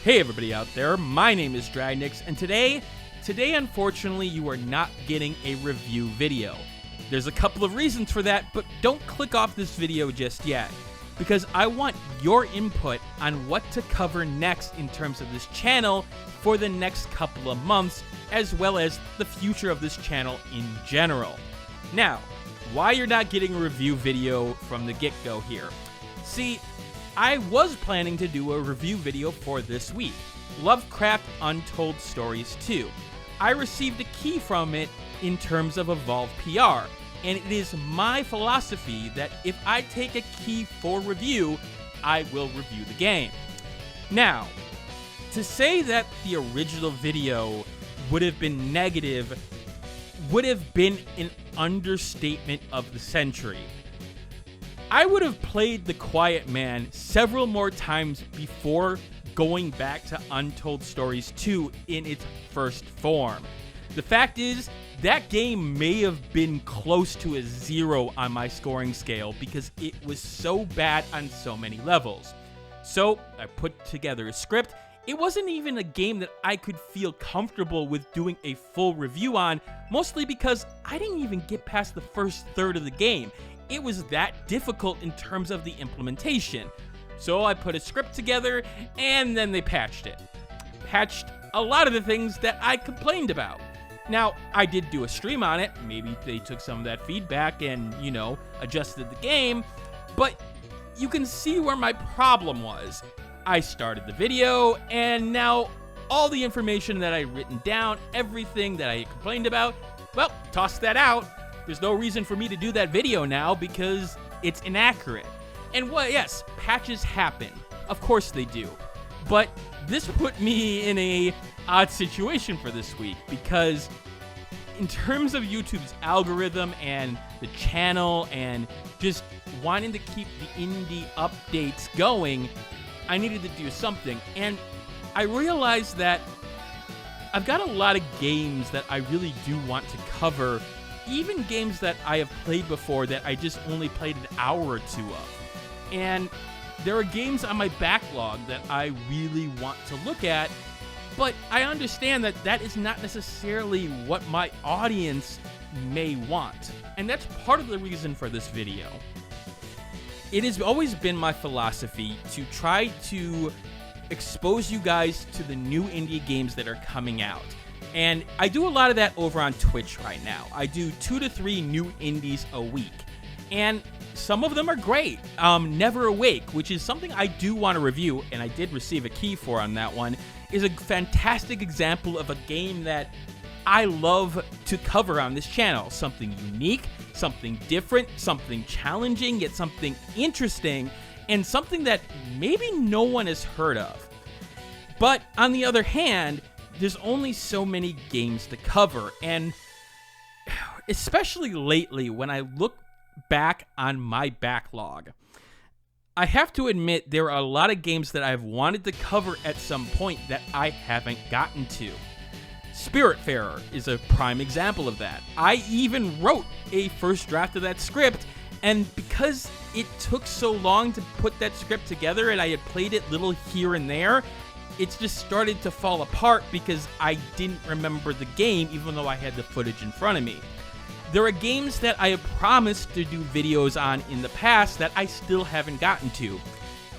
Hey everybody out there, my name is Dragnix, and today unfortunately you are not getting a review video. There's a couple of reasons for that, but don't click off this video just yet, because I want your input on what to cover next in terms of this channel for the next couple of months, as well as the future of this channel in general. Now, why you're not getting a review video from the get-go here. See, I was planning to do a review video for this week, Lovecraft Untold Stories 2. I received a key from it in terms of Evolve PR, and it is my philosophy that if I take a key for review, I will review the game. Now, to say that the original video would have been negative would have been an understatement of the century. I would have played The Quiet Man several more times before going back to Untold Stories 2 in its first form. The fact is, that game may have been close to a 0 on my scoring scale because it was so bad on so many levels. So, I put together a script. It wasn't even a game that I could feel comfortable with doing a full review on, mostly because I didn't even get past the first third of the game. It was that difficult in terms of the implementation. So I put a script together, and then they patched it. Patched a lot of the things that I complained about. Now, I did do a stream on it. Maybe they took some of that feedback and, adjusted the game. But you can see where my problem was. I started the video, and now all the information that I'd written down, everything that I complained about, well, toss that out. There's no reason for me to do that video now because it's inaccurate. And yes, patches happen. Of course they do. But this put me in a odd situation for this week because in terms of YouTube's algorithm and the channel and just wanting to keep the indie updates going, I needed to do something. And I realized that I've got a lot of games that I really do want to cover, even games that I have played before that I just only played an hour or two of. And there are games on my backlog that I really want to look at, but I understand that that is not necessarily what my audience may want. And that's part of the reason for this video. It has always been my philosophy to try to expose you guys to the new indie games that are coming out. And I do a lot of that over on Twitch right now. I do 2 to 3 new indies a week. And some of them are great. Never Awake, which is something I do want to review, and I did receive a key for on that one, is a fantastic example of a game that I love to cover on this channel. Something unique, something different, something challenging, yet something interesting, and something that maybe no one has heard of. But on the other hand, there's only so many games to cover, and especially lately when I look back on my backlog, I have to admit there are a lot of games that I've wanted to cover at some point that I haven't gotten to. Spiritfarer is a prime example of that. I even wrote a first draft of that script, and because it took so long to put that script together and I had played it little here and there, it's just started to fall apart because I didn't remember the game even though I had the footage in front of me. There are games that I have promised to do videos on in the past that I still haven't gotten to.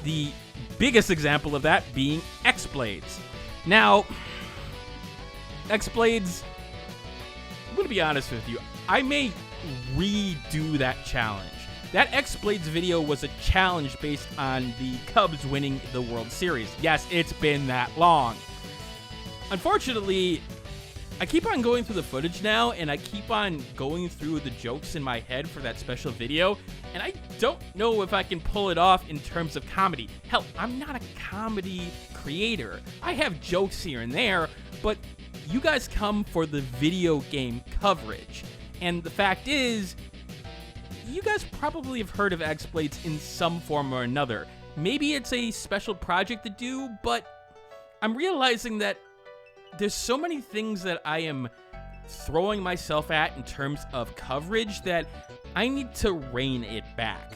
The biggest example of that being X-Blades. Now, X-Blades, I'm going to be honest with you, I may redo that challenge. That X-Blades video was a challenge based on the Cubs winning the World Series. Yes, it's been that long. Unfortunately, I keep on going through the footage now, and I keep on going through the jokes in my head for that special video, and I don't know if I can pull it off in terms of comedy. Hell, I'm not a comedy creator. I have jokes here and there, but you guys come for the video game coverage. And the fact is, you guys probably have heard of X-Blades in some form or another. Maybe it's a special project to do, but I'm realizing that there's so many things that I am throwing myself at in terms of coverage that I need to rein it back.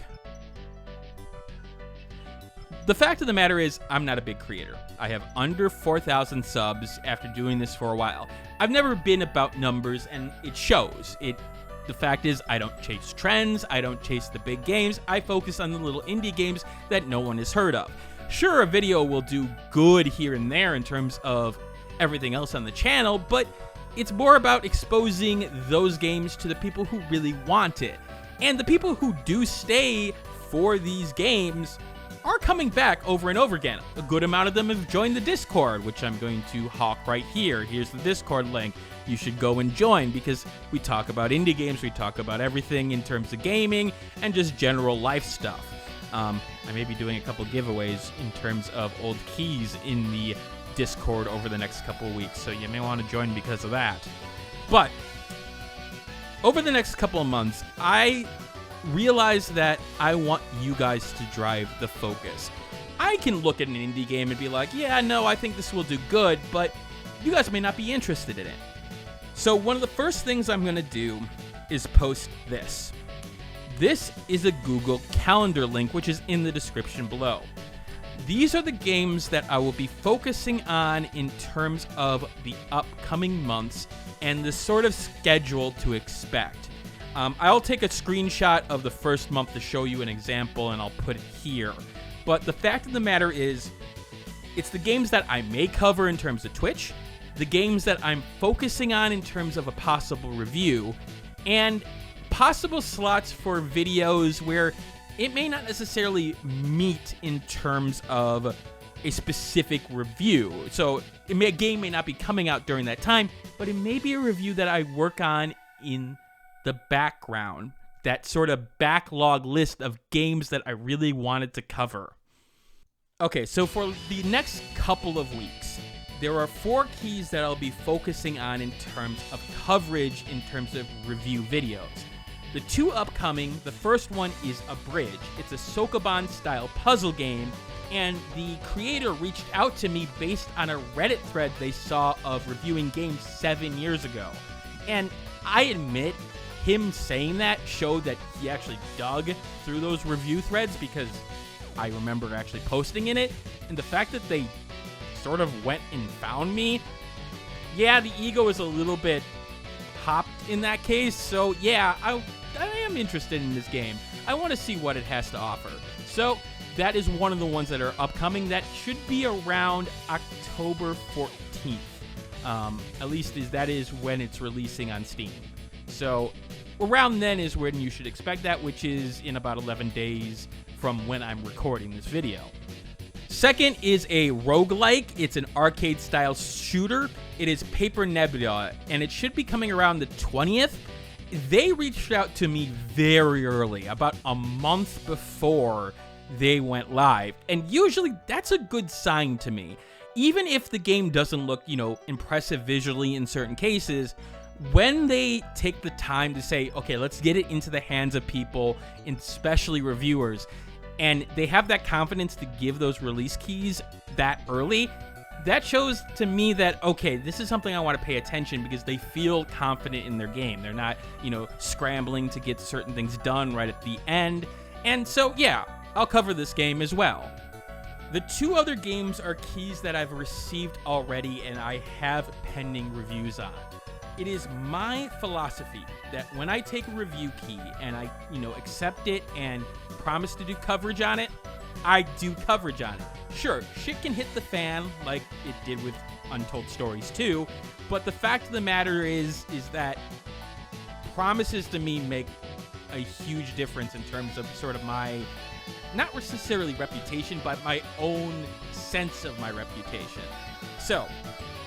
The fact of the matter is, I'm not a big creator. I have under 4,000 subs after doing this for a while. I've never been about numbers, and it shows. The fact is, I don't chase trends, I don't chase the big games, I focus on the little indie games that no one has heard of. Sure, a video will do good here and there in terms of everything else on the channel, but it's more about exposing those games to the people who really want it. And the people who do stay for these games are coming back over and over again. A good amount of them have joined the Discord, which I'm going to hawk right here. Here's the Discord link. You should go and join because we talk about indie games, we talk about everything in terms of gaming and just general life stuff. I may be doing a couple giveaways in terms of old keys in the Discord over the next couple of weeks, so you may want to join because of that. But over the next couple of months, I realize that I want you guys to drive the focus. I can look at an indie game and be like, yeah, no, I think this will do good, but you guys may not be interested in it. So one of the first things I'm going to do is post this. This is a Google Calendar link, which is in the description below. These are the games that I will be focusing on in terms of the upcoming months and the sort of schedule to expect. I'll take a screenshot of the first month to show you an example, and I'll put it here. But the fact of the matter is, it's the games that I may cover in terms of Twitch, the games that I'm focusing on in terms of a possible review, and possible slots for videos where it may not necessarily meet in terms of a specific review. So a game may not be coming out during that time, but it may be a review that I work on in the background, that sort of backlog list of games that I really wanted to cover. Okay, so for the next couple of weeks, there are 4 keys that I'll be focusing on in terms of coverage, in terms of review videos. The 2 upcoming, the first one is A Bridge. It's a Sokoban-style puzzle game, and the creator reached out to me based on a Reddit thread they saw of reviewing games 7 years ago. And I admit, him saying that showed that he actually dug through those review threads, because I remember actually posting in it, and the fact that they sort of went and found me, yeah, the ego is a little bit popped in that case. So yeah, I am interested in this game. I want to see what it has to offer. So that is one of the ones that are upcoming. That should be around October 14th. At least that is when it's releasing on Steam. So around then is when you should expect that, which is in about 11 days from when I'm recording this video. Second is a roguelike. It's an arcade-style shooter. It is Paper Nebula, and it should be coming around the 20th. They reached out to me very early, about a month before they went live, and usually that's a good sign to me. Even if the game doesn't look, impressive visually in certain cases, when they take the time to say, okay, let's get it into the hands of people, especially reviewers, and they have that confidence to give those release keys that early, that shows to me that, okay, this is something I want to pay attention, because they feel confident in their game. They're not, scrambling to get certain things done right at the end. And so, yeah, I'll cover this game as well. The 2 other games are keys that I've received already and I have pending reviews on. It is my philosophy that when I take a review key and I, accept it and promise to do coverage on it, I do coverage on it. Sure, shit can hit the fan like it did with Untold Stories 2, but the fact of the matter is that promises to me make a huge difference in terms of sort of my, not necessarily reputation, but my own sense of my reputation. So,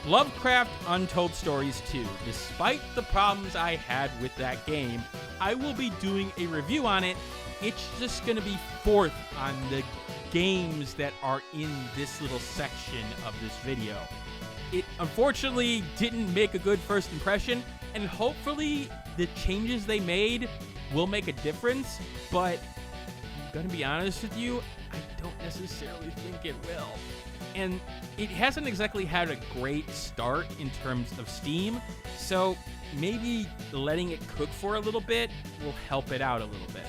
Lovecraft Untold Stories 2. Despite the problems I had with that game, I will be doing a review on it. It's just going to be 4th on the games that are in this little section of this video. It unfortunately didn't make a good first impression, and hopefully the changes they made will make a difference, but I'm going to be honest with you, I don't necessarily think it will. And it hasn't exactly had a great start in terms of Steam, so maybe letting it cook for a little bit will help it out a little bit.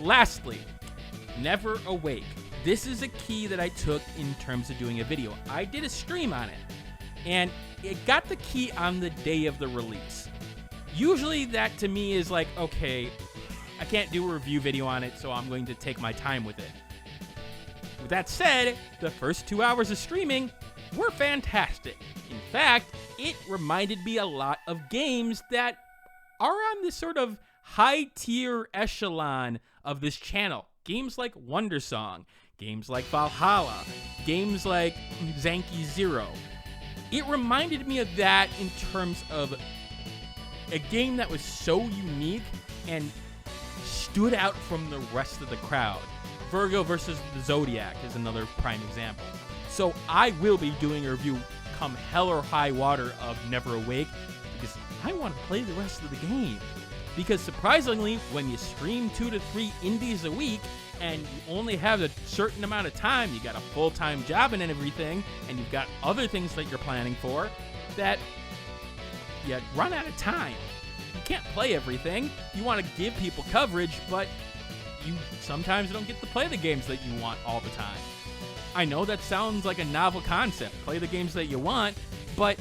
Lastly, Never Awake. this is a key that I took in terms of doing a video. I did a stream on it, and it got the key on the day of the release. Usually that to me is like, okay, I can't do a review video on it, so I'm going to take my time with it. With that said, the first 2 hours of streaming were fantastic. In fact, it reminded me a lot of games that are on this sort of high-tier echelon of this channel. Games like Wondersong, games like Valhalla, games like Zanki Zero. It reminded me of that in terms of a game that was so unique and stood out from the rest of the crowd. Virgo versus the Zodiac is another prime example. So I will be doing a review come hell or high water of Never Awake because I want to play the rest of the game. Because surprisingly, when you stream 2 to 3 indies a week and you only have a certain amount of time, you got a full-time job and everything, and you've got other things that you're planning for, that you run out of time. You can't play everything. You want to give people coverage, but you sometimes don't get to play the games that you want all the time. I know that sounds like a novel concept, play the games that you want, but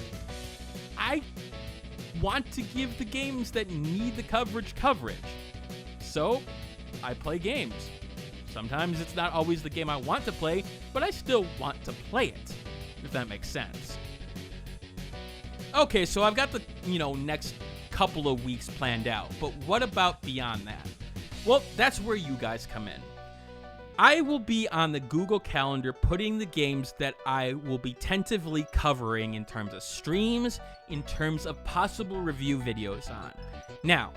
I want to give the games that need the coverage. So I play games. Sometimes it's not always the game I want to play, but I still want to play it, if that makes sense. Okay, so I've got the, next couple of weeks planned out, but what about beyond that? Well, that's where you guys come in. I will be on the Google Calendar putting the games that I will be tentatively covering in terms of streams, in terms of possible review videos on. Now,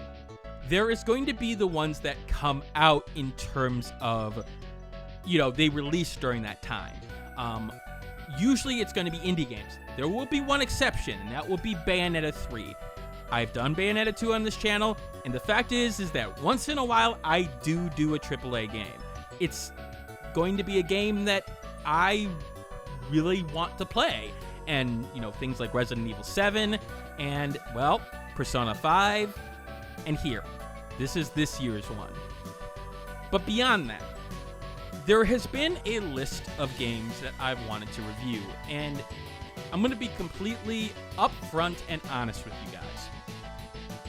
there is going to be the ones that come out in terms of, they release during that time. Usually it's going to be indie games. There will be one exception, and that will be Bayonetta 3. I've done Bayonetta 2 on this channel, and the fact is that once in a while, I do a AAA game. It's going to be a game that I really want to play. And, things like Resident Evil 7 and, well, Persona 5, and here. This is this year's one. But beyond that, there has been a list of games that I've wanted to review, and I'm going to be completely upfront and honest with you guys.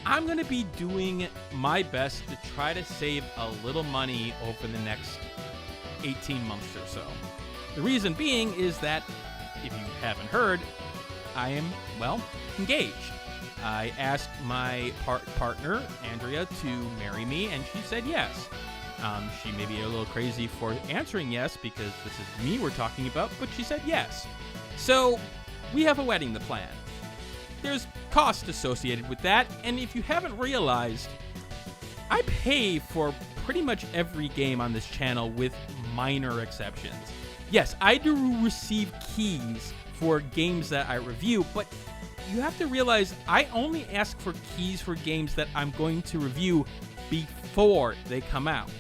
I'm going to be doing my best to try to save a little money over the next 18 months or so. The reason being is that, if you haven't heard, I am, engaged. I asked my partner, Andrea, to marry me, and she said yes. She may be a little crazy for answering yes, because this is me we're talking about, but she said yes. So, we have a wedding to plan. There's cost associated with that, and if you haven't realized, I pay for pretty much every game on this channel with minor exceptions. Yes, I do receive keys for games that I review, but you have to realize I only ask for keys for games that I'm going to review before they come out.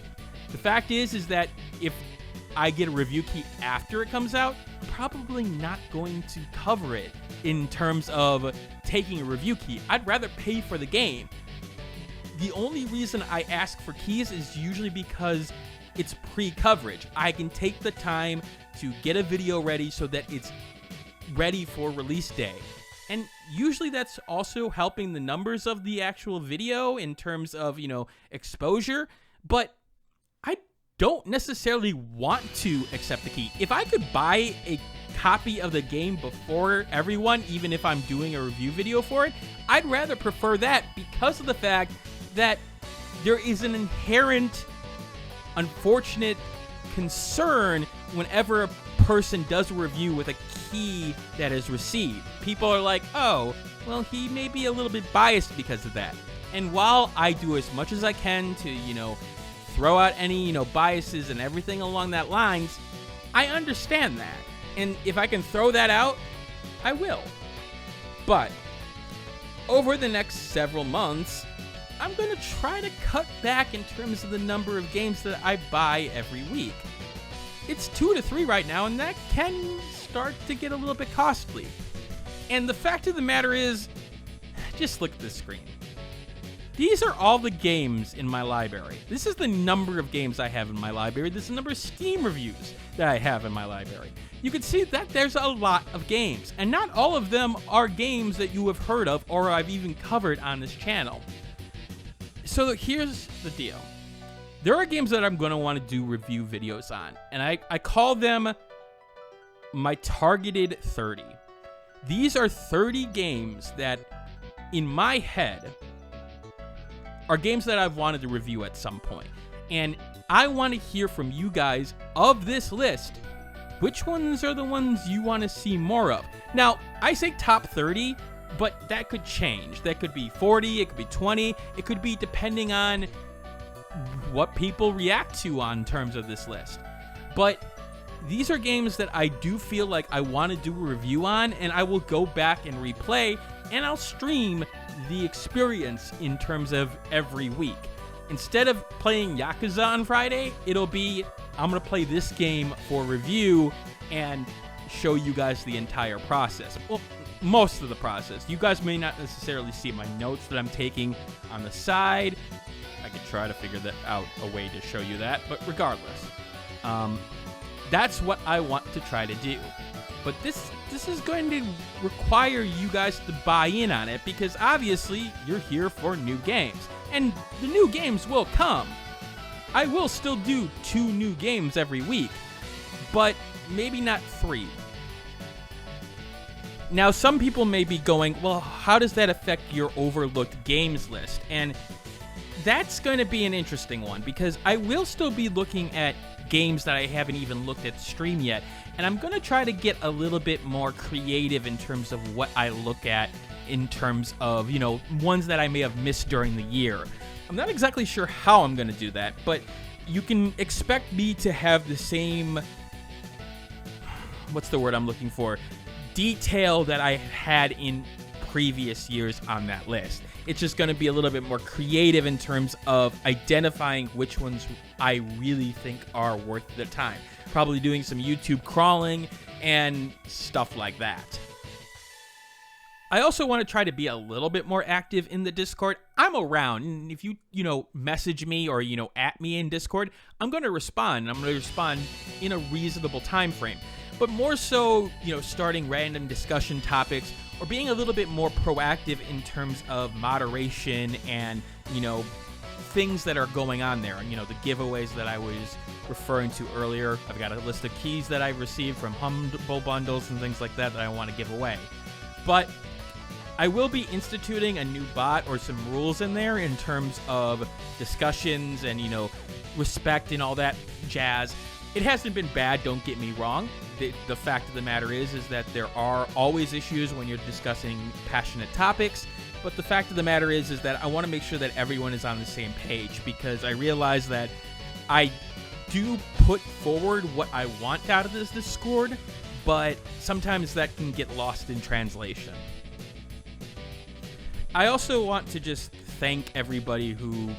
The fact is that if I get a review key after it comes out, I'm probably not going to cover it in terms of taking a review key. I'd rather pay for the game. The only reason I ask for keys is usually because it's pre-coverage. I can take the time to get a video ready so that it's ready for release day. And usually that's also helping the numbers of the actual video in terms of, exposure. But I don't necessarily want to accept the key. If I could buy a copy of the game before everyone, even if I'm doing a review video for it, I'd rather prefer that because of the fact that there is an inherent unfortunate concern whenever a person does a review with a key that is received. People are like, oh, well, he may be a little bit biased because of that. And while I do as much as I can to, throw out any, biases and everything along that lines, I understand that. And if I can throw that out, I will. But over the next several months, I'm going to try to cut back in terms of the number of games that I buy every week. It's 2 to 3 right now, and that can start to get a little bit costly. And the fact of the matter is, just look at this screen. These are all the games in my library. This is the number of games I have in my library. This is the number of Steam reviews that I have in my library. You can see that there's a lot of games, and not all of them are games that you have heard of or I've even covered on this channel. So here's the deal. There are games that I'm going to want to do review videos on, and I call them my targeted 30. These are 30 games that, in my head, are games that I've wanted to review at some point. And I want to hear from you guys of this list, which ones are the ones you want to see more of. Now, I say top 30, but that could change. That could be 40, it could be 20, it could be depending on what people react to on terms of this list. But these are games that I do feel like I want to do a review on, and I will go back and replay, and I'll stream the experience in terms of every week. Instead of playing Yakuza on Friday, it'll be, I'm going to play this game for review and show you guys the entire process. Well, most of the process. You guys may not necessarily see my notes that I'm taking on the side. I could try to figure that out, a way to show you that, but regardless, that's what I want to try to do. But this is going to require you guys to buy in on it, because obviously you're here for new games, and the new games will come. I will still do 2 new games every week, but maybe not 3. Now, some people may be going, well, how does that affect your overlooked games list? And that's going to be an interesting one, because I will still be looking at games that I haven't even looked at stream yet, and I'm going to try to get a little bit more creative in terms of what I look at in terms of, you know, ones that I may have missed during the year. I'm not exactly sure how I'm going to do that, but you can expect me to have the same, what's the word I'm looking for, detail that I had in previous years on that list. It's just going to be a little bit more creative in terms of identifying which ones I really think are worth the time. Probably doing some YouTube crawling and stuff like that. I also want to try to be a little bit more active in the Discord. I'm around, and if you message me or, at me in Discord, I'm going to respond. I'm going to respond in a reasonable time frame. But more so, starting random discussion topics, or being a little bit more proactive in terms of moderation and, things that are going on there. And, the giveaways that I was referring to earlier. I've got a list of keys that I've received from Humble Bundles and things like that I want to give away. But I will be instituting a new bot or some rules in there in terms of discussions and, respect and all that jazz. It hasn't been bad, don't get me wrong. The fact of the matter is that there are always issues when you're discussing passionate topics, but the fact of the matter is that I want to make sure that everyone is on the same page, because I realize that I do put forward what I want out of this Discord, but sometimes that can get lost in translation. I also want to just thank everybody who,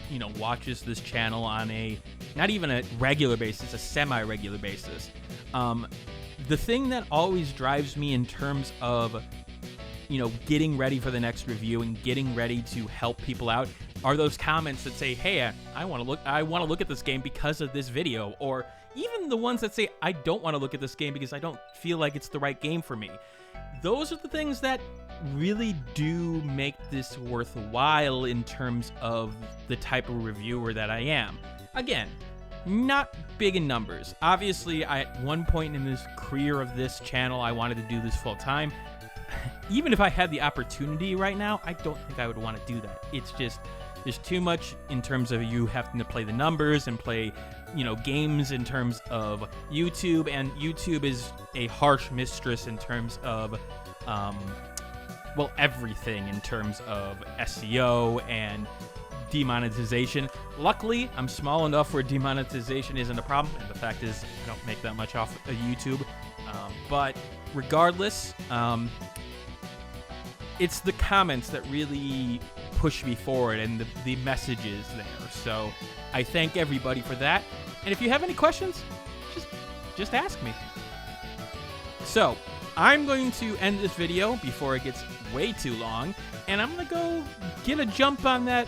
watches this channel on a, not even a regular basis, a semi-regular basis. The thing that always drives me in terms of, getting ready for the next review and getting ready to help people out are those comments that say, hey, I want to look at this game because of this video, or even the ones that say, I don't want to look at this game because I don't feel like it's the right game for me. Those are the things that really do make this worthwhile in terms of the type of reviewer that I am. Again, not big in numbers. Obviously, at one point in this career of this channel, I wanted to do this full time. Even if I had the opportunity right now, I don't think I would want to do that. It's just, there's too much in terms of you having to play the numbers and play, games in terms of YouTube, and YouTube is a harsh mistress in terms of, everything in terms of SEO and demonetization. Luckily, I'm small enough where demonetization isn't a problem, and the fact is I don't make that much off of YouTube. But regardless, it's the comments that really push me forward and the messages there. So I thank everybody for that. And if you have any questions, just ask me. So I'm going to end this video before it gets way too long, and I'm going to go get a jump on that,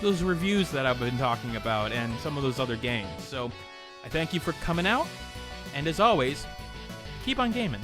those reviews that I've been talking about and some of those other games. So I thank you for coming out, and as always, keep on gaming.